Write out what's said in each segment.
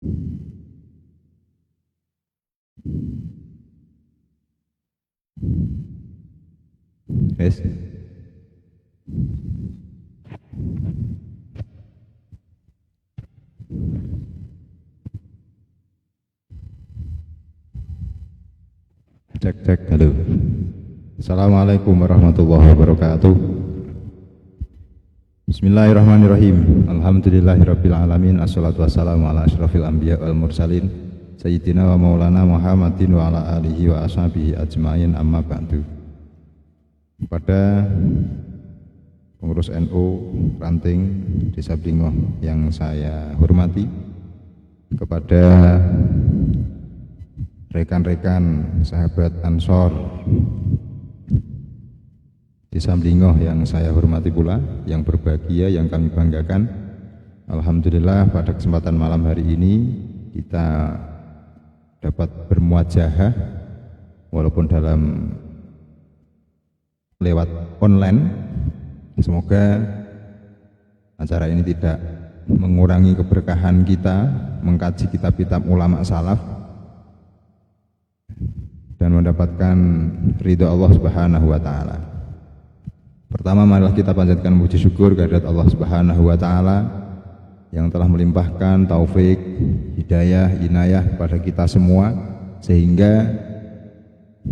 Yes. Cek cek, halo. Assalamualaikum warahmatullahi wabarakatuh. Bismillahirrahmanirrahim. Alhamdulillahirabbil alamin. Assalatu wassalamu ala asyrafil anbiya wal mursalin sayyidina wa maulana Muhammadin wa ala alihi wa ashabihi ajmain, amma ba'du. Kepada pengurus NU Ranting Desa Blingoh yang saya hormati, kepada rekan-rekan sahabat Ansor Desa Blingoh yang saya hormati pula, yang berbahagia, yang kami banggakan. Alhamdulillah pada kesempatan malam hari ini kita dapat bermuajahah walaupun dalam lewat online. Semoga acara ini tidak mengurangi keberkahan kita mengkaji kitab-kitab ulama salaf dan mendapatkan ridho Allah Subhanahu wa taala. Pertama, marilah kita panjatkan puji syukur kehadirat Allah Subhanahu wa taala yang telah melimpahkan taufik, hidayah, inayah kepada kita semua sehingga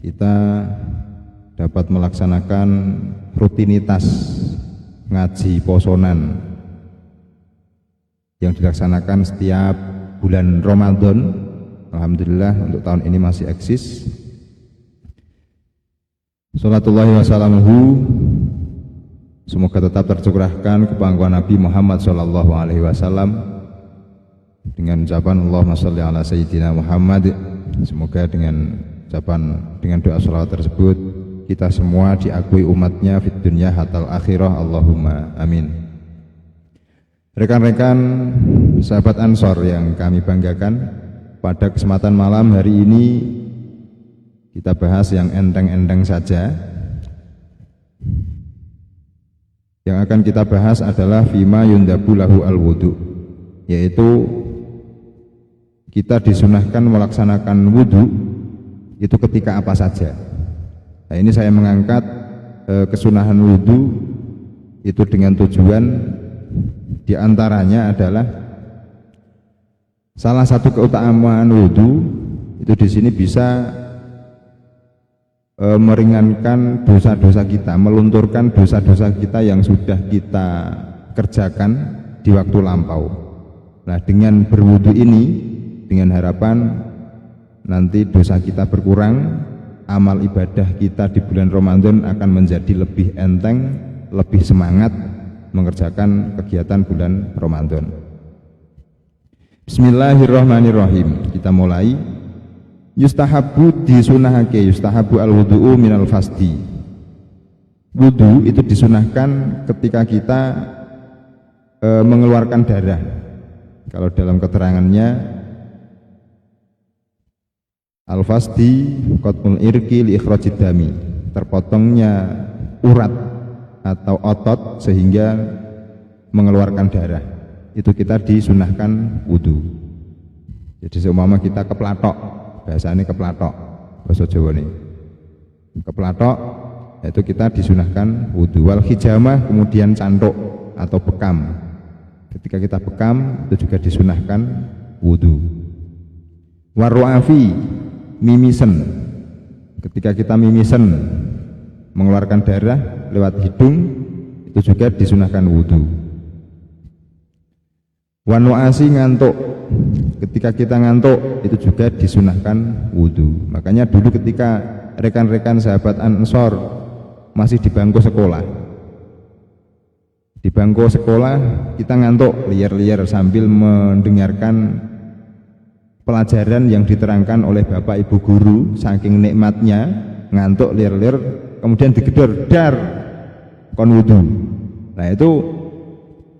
kita dapat melaksanakan rutinitas ngaji posonan yang dilaksanakan setiap bulan Ramadan. Alhamdulillah untuk tahun ini masih eksis. Sholatullahi wassalamuhu, semoga tetap tercurahkan kepangkuan Nabi Muhammad SAW dengan ucapan Allahumma sholli ala sayyidina Muhammad. Semoga dengan ucapan, dengan doa sholawat tersebut kita semua diakui umatnya fid dunya hatal akhirah, Allahumma amin. Rekan-rekan sahabat Ansor yang kami banggakan, pada kesempatan malam hari ini kita bahas yang enteng-enteng saja. Yang akan kita bahas adalah fima yundabu lahu al-wudu, yaitu kita disunahkan melaksanakan wudu itu ketika apa saja. Nah, ini saya mengangkat kesunahan wudu itu dengan tujuan diantaranya adalah salah satu keutamaan wudu itu di sini bisa meringankan dosa-dosa kita, melunturkan dosa-dosa kita yang sudah kita kerjakan di waktu lampau. Nah, dengan berwudu ini, dengan harapan nanti dosa kita berkurang, amal ibadah kita di bulan Ramadan akan menjadi lebih enteng, lebih semangat mengerjakan kegiatan bulan Ramadan. Bismillahirrahmanirrahim. Kita mulai. Yustahabu disunahake, yustahabu al-wudu'u minal fasdi. Wudu itu disunahkan ketika kita mengeluarkan darah. Kalau dalam keterangannya al-fasdi qat'ul irqi li ikhrajid dami, terpotongnya urat atau otot sehingga mengeluarkan darah. Itu kita disunahkan wudu. Jadi seumpama kita keplatok, bahasanya keplatok, bahasa Jawa ini keplatok, itu kita disunahkan wudu. Wal hijamah, kemudian cantuk atau bekam, ketika kita bekam itu juga disunahkan wudu. Warru'afi, mimisen, ketika kita mimisen mengeluarkan darah lewat hidung itu juga disunahkan wudu. Wanu'asi, ngantuk, ketika kita ngantuk itu juga disunahkan wudu. Makanya dulu ketika rekan-rekan sahabat Ansor masih di bangku sekolah, kita ngantuk liar-liar sambil mendengarkan pelajaran yang diterangkan oleh bapak ibu guru, saking nikmatnya ngantuk liar-liar, kemudian digedor, dar kon wudu. Nah, itu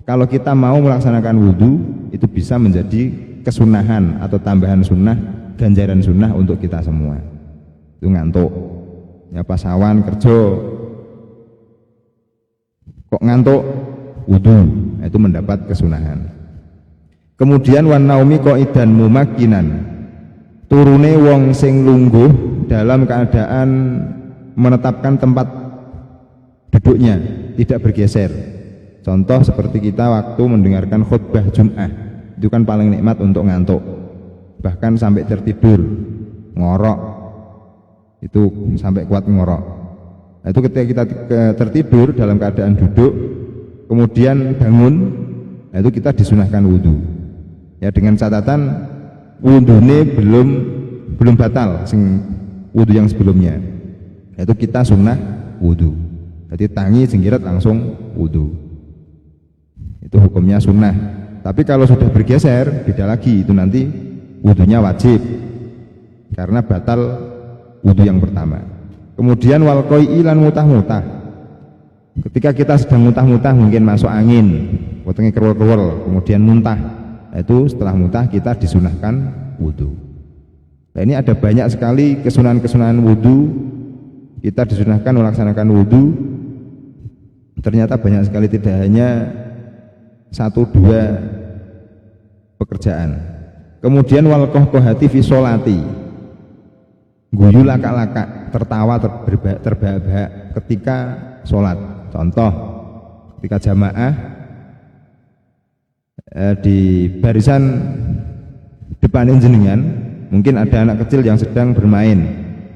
kalau kita mau melaksanakan wudu itu bisa menjadi kesunahan atau tambahan sunnah, ganjaran sunnah untuk kita semua. Itu ngantuk, ya pasawan kerja kok ngantuk wudu, itu mendapat kesunahan. Kemudian wan naumi qaidan mumakkinan, turune wong sing lungguh dalam keadaan menetapkan tempat duduknya, tidak bergeser. Contoh seperti kita waktu mendengarkan khutbah Jum'ah, itu kan paling nikmat untuk ngantuk, bahkan sampai tertidur, ngorok, itu sampai kuat ngorok. Nah, itu ketika kita tertidur dalam keadaan duduk, kemudian bangun, nah itu kita disunahkan wudhu. Ya, dengan catatan wudhunya belum batal, wudhu yang sebelumnya, itu kita sunnah wudhu. Jadi tangi jenggirat langsung wudhu. Itu hukumnya sunnah. Tapi kalau sudah bergeser, beda lagi, itu nanti wudhunya wajib karena batal wudhu yang pertama. Kemudian wal qai'i lan mutah-mutah, ketika kita sedang mutah-mutah, mungkin masuk angin, wetenge kerul-kerul, kemudian muntah, itu setelah muntah kita disunahkan wudhu. Nah, ini ada banyak sekali kesunahan-kesunahan wudhu, kita disunahkan melaksanakan wudhu. Ternyata banyak sekali, tidak hanya 1-2 pekerjaan. Kemudian wal qahqahati fi sholati, guyu laka-laka, tertawa terbahak-bahak ketika sholat. Contoh ketika jamaah di barisan depan jenengan, mungkin ada anak kecil yang sedang bermain,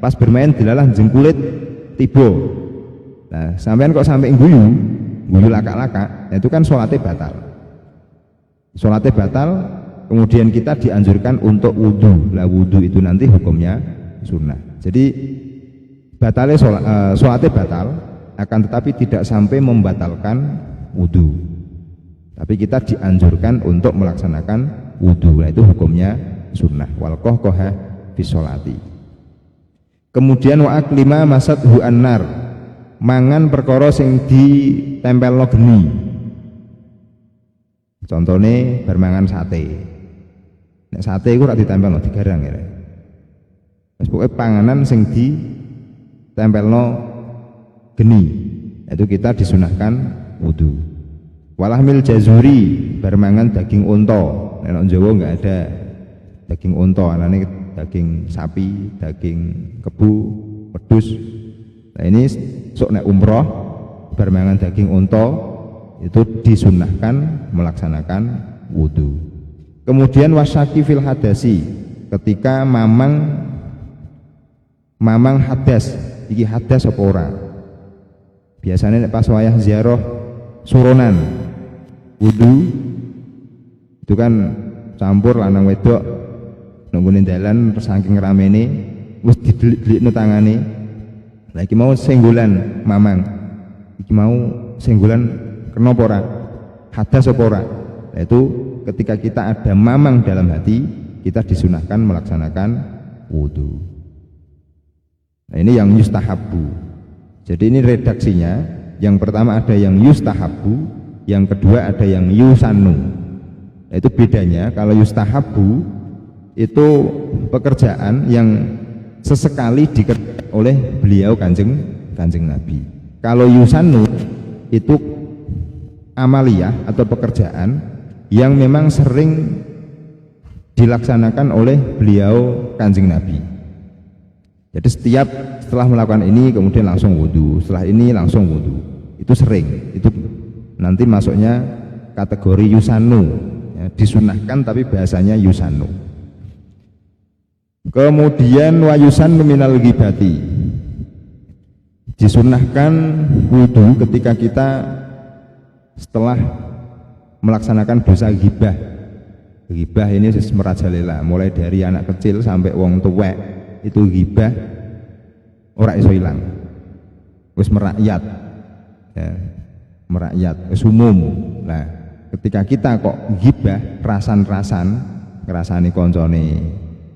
pas bermain dilalah jengkulit tibo. Nah, sampean kok sampai guyu laka-laka, itu kan sholatnya batal. Sholatnya batal, kemudian kita dianjurkan untuk wudhu. Lah wudhu itu nanti hukumnya sunnah. Jadi batalnya sholatnya batal, akan tetapi tidak sampai membatalkan wudhu. Tapi kita dianjurkan untuk melaksanakan wudhu. Nah, itu hukumnya sunnah. Wal qahqahah fi sholati. Kemudian wa aklima masadhu annar, mangan perkara sing ditempelno geni. Contohnya bermangan sate. Nek sate iku ora ditempelno, digarang ya. Wis pokoke panganan sing ditempelno geni, itu kita disunahkan wudhu. Walahmil jazuri, bermangan daging unta. Nek Jawa enggak ada daging unta, anane daging sapi, daging kebu, wedhus. Nah, ini sok nek umroh bermangan daging unta, itu disunahkan melaksanakan wudhu. Kemudian wasyaki fil hadasi, ketika mamang hadas, iki hadas apa ora? Biasanya pas wayah ziarah suronan wudhu itu kan campur lanang wedok nungguin dalan saking ramene wis didelik-delikno tangane. Lah iki mau senggolan mamang, iki mau senggolan kena apa ora? Hadas apa ora? Nah, itu ketika kita ada mamang dalam hati, kita disunahkan melaksanakan wudhu. Nah, ini yang yustahabbu. Jadi ini redaksinya, yang pertama ada yang yustahabbu, yang kedua ada yang yusannu. Nah, itu bedanya. Kalau yustahabbu itu pekerjaan yang sesekali dikerjakan oleh beliau kanjeng Nabi. Kalau yusannu itu amaliyah atau pekerjaan yang memang sering dilaksanakan oleh beliau kanjeng Nabi. Jadi setelah melakukan ini kemudian langsung wudhu, setelah ini langsung wudhu, itu sering, itu nanti masuknya kategori yusannu, ya, disunahkan tapi bahasanya yusannu. Kemudian wa yusannu minal ghibati, disunahkan wudhu ketika kita setelah melaksanakan dosa ghibah. Ghibah ini merajalela, mulai dari anak kecil sampai wong tuwek, itu ghibah ora iso ilang, wis merakyat, ya, merakyat, wis umum. Nah, ketika kita kok ghibah rasan-rasan, ngrasani koncone,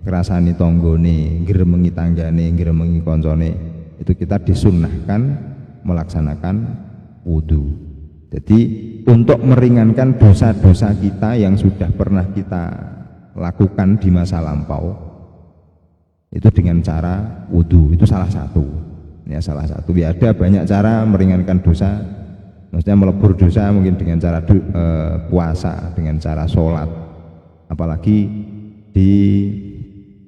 ngrasani tanggane, ngremengi tanggane, ngremengi koncone, itu kita disunnahkan melaksanakan wudhu. Jadi untuk meringankan dosa-dosa kita yang sudah pernah kita lakukan di masa lampau, itu dengan cara wudhu, itu salah satu. Ya, salah satu. Ya, ada banyak cara meringankan dosa, maksudnya melebur dosa mungkin dengan cara puasa, dengan cara sholat, apalagi di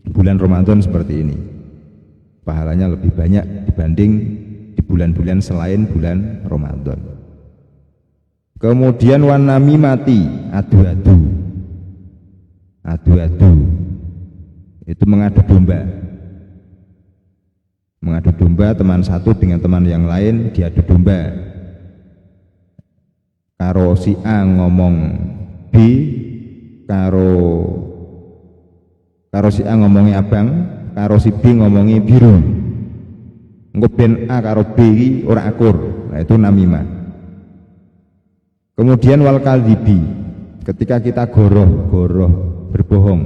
bulan Ramadan seperti ini. Pahalanya lebih banyak dibanding di bulan-bulan selain bulan Ramadan. Kemudian wanami mati, adu-adu. Adu-adu itu mengadu domba. Mengadu domba teman satu dengan teman yang lain diadu domba. Karo si A ngomong B, karo si A ngomongnya abang, karo si B ngomongnya biru. Engko ben A karo B iki ora akur. Nah, itu namimah. Kemudian wal kadhibi, ketika kita goroh berbohong.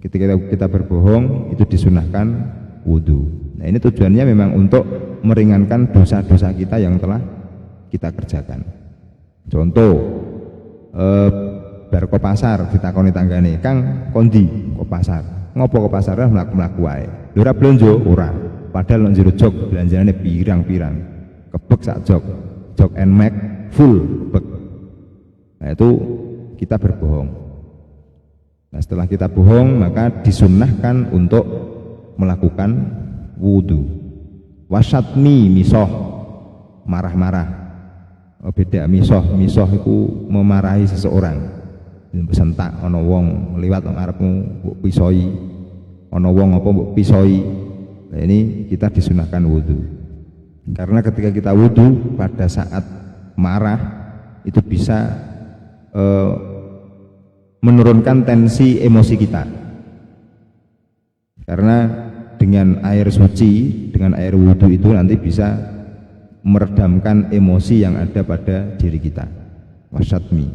Ketika kita berbohong itu disunahkan wudu. Nah, ini tujuannya memang untuk meringankan dosa-dosa kita yang telah kita kerjakan. Contoh bar ke pasar ditakoni tanggane, "Kang, kondi ke pasar?" "Ngopo ke pasar?" "Mlaku-mlaku wae." "Lho ora blonjo?" "Ora." Padahal nang jero jog belanjane pirang-pirang. Kebek sak jog. Jog Nmax full kebek. Nah, itu kita berbohong. Nah, setelah kita bohong maka disunnahkan untuk melakukan wudu. Wasatmi misoh, marah-marah. Oh, beda misoh itu memarahi seseorang. Sentak ana wong liwat nang arepmu mbok pisoi, ana wong apa mbok pisoi. Nah, ini kita disunahkan wudu. Karena ketika kita wudu pada saat marah itu bisa menurunkan tensi emosi kita. Karena dengan air suci, dengan air wudu itu nanti bisa meredamkan emosi yang ada pada diri kita. Wasyatmi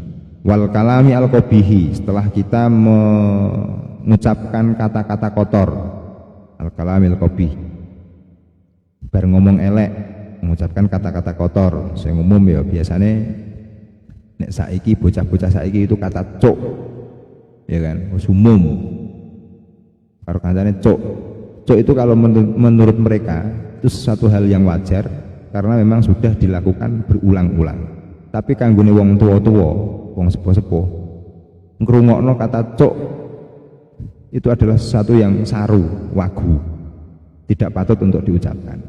wal kalami al qabihi, setelah kita mengucapkan kata-kata kotor, al kalami al qabih, bar ngomong elek, mengucapkan kata-kata kotor. Saya umum ya biasanya nek saiki bocah-bocah saiki itu kata cuk, ya kan, umum. Karo kancane cuk itu kalau menurut mereka itu sesuatu hal yang wajar karena memang sudah dilakukan berulang-ulang. Tapi kanggone wong tua-tua, wong sepuh-sepuh, ngrungokno kata cuk itu adalah sesuatu yang saru, wagu, tidak patut untuk diucapkan.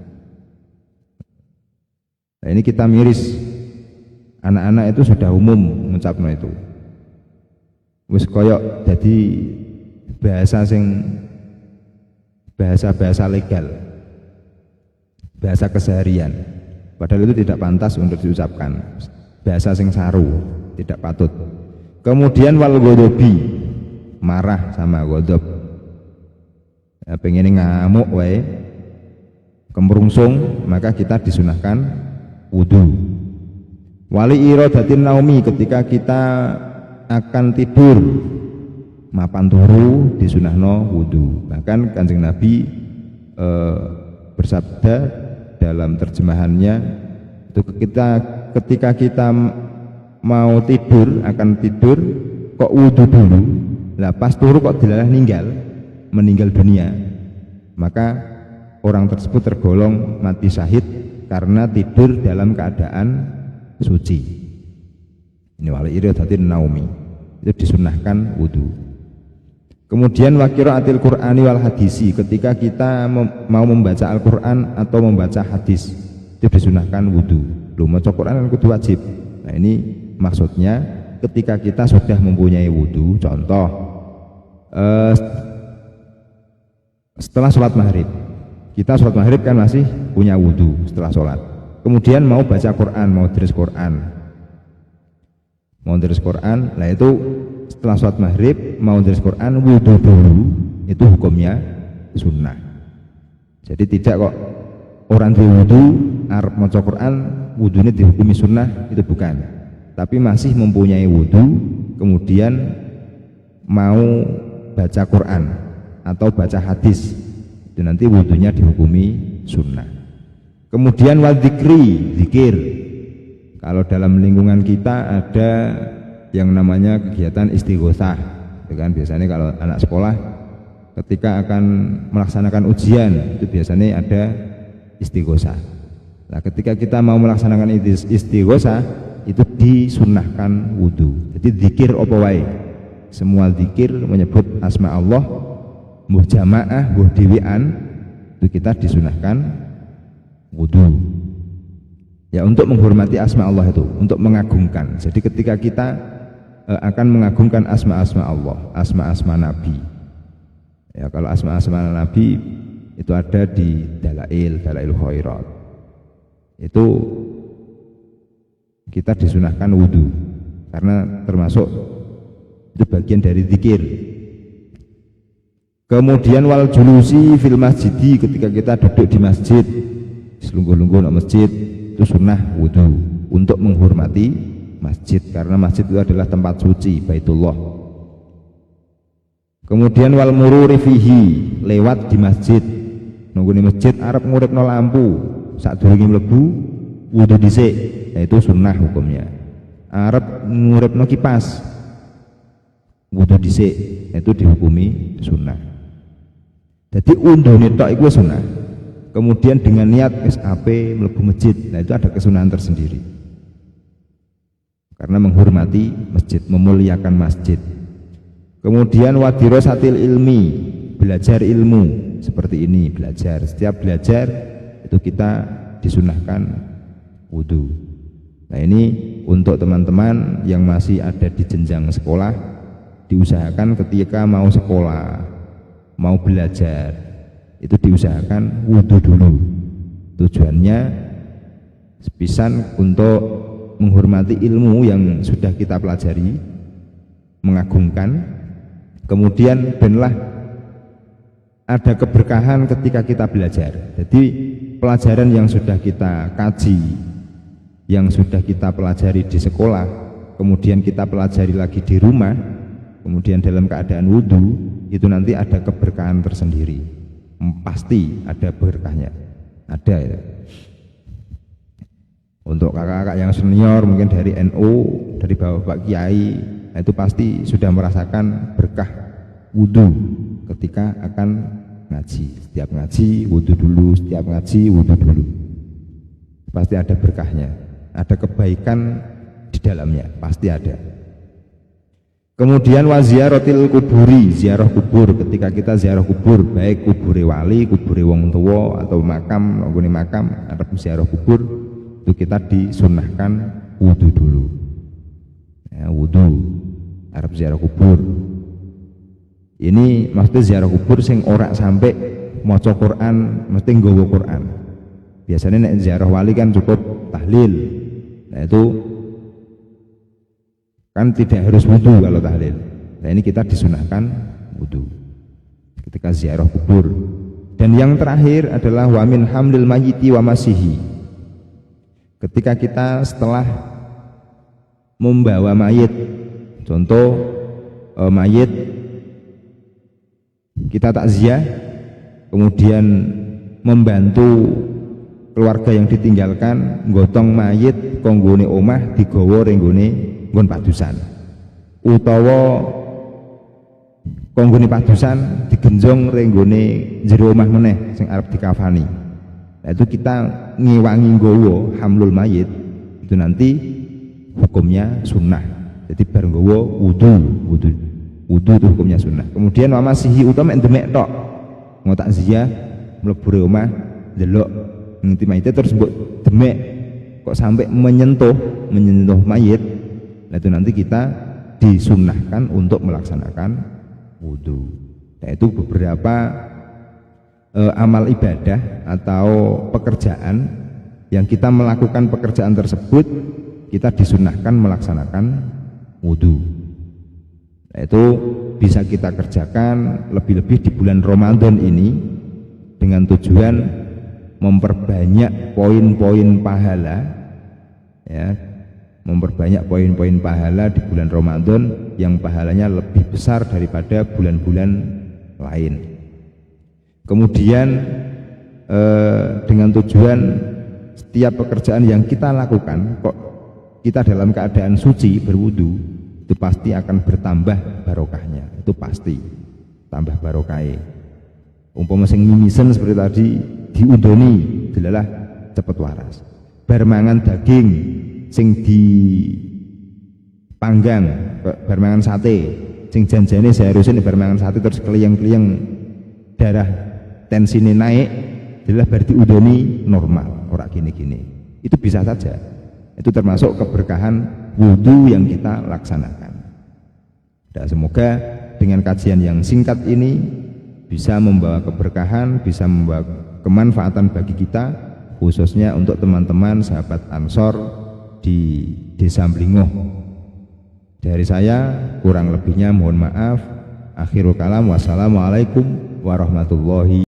Nah, ini kita miris, anak-anak itu sudah umum mengucapno itu. Wis koyok jadi bahasa legal, bahasa keseharian. Padahal itu tidak pantas untuk diucapkan. Bahasa sing saru, tidak patut. Kemudian wal godobi, marah sama godop. Ya, pengen ngamuk wae, kemrungsung, maka kita disunahkan wudu. Wali iradatin naumi, ketika kita akan tidur mapan turu disunahno wudu. Bahkan Kanjeng Nabi bersabda dalam terjemahannya itu ketika kita mau tidur, akan tidur kok wudu dulu. Lah pas turu kok dilalah meninggal dunia, maka orang tersebut tergolong mati syahid karena tidur dalam keadaan suci. Ini wali iradatin naumi, itu disunahkan wudu. Kemudian wa qiraatil Qur'ani wal hadisi, ketika kita mau membaca Al-Qur'an atau membaca hadis itu disunahkan wudu. Belum maca Qur'an kan kudu wajib. Nah, ini maksudnya ketika kita sudah mempunyai wudu, contoh setelah sholat maghrib, kita sholat maghrib kan masih punya wudu setelah sholat. Kemudian mau baca Quran, mau deres Quran, nah itu setelah sholat maghrib mau deres Quran wudu dulu, itu hukumnya sunnah. Jadi tidak kok orang wudu arep maca Quran wudunya dihukumi sunnah, itu bukan. Tapi masih mempunyai wudu kemudian mau baca Quran atau baca hadis, itu nanti wudunya dihukumi sunnah. Kemudian wadzikri, zikir. Kalau dalam lingkungan kita ada yang namanya kegiatan istighosah, kan biasanya kalau anak sekolah ketika akan melaksanakan ujian itu biasanya ada istighosah. Nah, ketika kita mau melaksanakan istighosah itu disunnahkan wudu. Jadi zikir apa wae, semua zikir menyebut asma Allah, mbuh jamaah, mbuh dhewean, itu kita disunahkan wudu. Ya, untuk menghormati asma Allah itu, untuk mengagungkan. Jadi ketika kita akan mengagungkan asma-asma Allah, asma-asma Nabi. Ya, kalau asma-asma Nabi itu ada di Dalail Khairat. Itu kita disunahkan wudu karena termasuk itu bagian dari zikir. Kemudian wal julusi fil masjidi, ketika kita duduk di masjid, selungguh-lungguh di masjid, itu sunnah wudu untuk menghormati masjid karena masjid itu adalah tempat suci Baitullah. Kemudian wal mururi fihi, lewat di masjid, nunggu di masjid arep nguripno lampu sadurunge mlebu wudu dhisik, yaitu sunnah hukumnya. Arep nguripno kipas wudu dhisik, itu dihukumi sunnah. Jadi undune tok iku sunnah. Kemudian dengan niat SAP mlebu masjid, nah itu ada kesunahan tersendiri. Karena menghormati masjid, memuliakan masjid. Kemudian wadirasatil ilmi, belajar ilmu seperti ini, belajar. Setiap belajar itu kita disunahkan wudu. Nah ini untuk teman-teman yang masih ada di jenjang sekolah, diusahakan ketika mau sekolah, mau belajar, itu diusahakan wudu dulu. Tujuannya sepisan untuk menghormati ilmu yang sudah kita pelajari, mengagungkan. Kemudian benlah ada keberkahan ketika kita belajar. Jadi pelajaran yang sudah kita kaji, yang sudah kita pelajari di sekolah, kemudian kita pelajari lagi di rumah, kemudian dalam keadaan wudu, itu nanti ada keberkahan tersendiri. Pasti ada berkahnya, ada ya. Untuk kakak-kakak yang senior mungkin dari NU, dari bapak kiai, itu pasti sudah merasakan berkah wudu ketika akan ngaji. Setiap ngaji wudu dulu, setiap ngaji wudu dulu, pasti ada berkahnya, ada kebaikan di dalamnya, pasti ada. Kemudian wa ziyaratil kuburi, ziarah kubur. Ketika kita ziarah kubur, baik kubure wali, kubure wong tuwa atau makam, nggone makam, arep ziarah kubur, itu kita disunahkan wudu dulu. Ya, wudu arep ziarah kubur. Ini maksudnya ziarah kubur sing ora sampai maca Quran, mesti nggawa Quran. Biasanya nek ziarah wali kan cukup tahlil. Nah itu kan tidak harus wudu kalau tahlil. Nah ini kita disunahkan wudu ketika ziarah kubur. Dan yang terakhir adalah wa min hamlil mayyiti wa masihi. Ketika kita setelah membawa mayit, contoh mayit kita takziah, kemudian membantu keluarga yang ditinggalkan nggotong mayit konggone omah digawa ring nggone nggon padusan, utawa konggone padusan digenjong ring nggone jero omah meneh sing arep dikafani. Nah itu kita ngewangi nggawa hamlul mayit, itu nanti hukumnya sunnah. Jadi bar nggawa wudu itu hukumnya sunnah. Kemudian wa masihi utama demek tok mau takziah mlebu omah delok ngerti mayit terus mbok demek kok sampai menyentuh mayit. Nah itu nanti kita disunnahkan untuk melaksanakan wudu. Nah itu beberapa amal ibadah atau pekerjaan yang kita melakukan pekerjaan tersebut kita disunnahkan melaksanakan wudu. Nah itu bisa kita kerjakan lebih-lebih di bulan Ramadan ini dengan tujuan memperbanyak poin-poin pahala, ya, memperbanyak poin-poin pahala di bulan Ramadan yang pahalanya lebih besar daripada bulan-bulan lain. Kemudian dengan tujuan setiap pekerjaan yang kita lakukan, kok kita dalam keadaan suci berwudu, itu pasti akan bertambah barokahnya, itu pasti tambah barokahnya. Umpama sing mimisen seperti tadi diundoni, delalah cepet waras. Bar mangan daging sing dipanggang, bar mangan sate, sing janjane seharusnya bar mangan sate terus keliyeng-keliyeng darah tensine naik, adalah berarti udani normal, ora gini-gini. Itu bisa saja. Itu termasuk keberkahan wudhu yang kita laksanakan. Dan semoga dengan kajian yang singkat ini bisa membawa keberkahan, bisa membawa kemanfaatan bagi kita, khususnya untuk teman-teman sahabat Ansor di Desa Mlingoh. Dari saya kurang lebihnya mohon maaf. Akhirul kalam, wassalamualaikum warahmatullahi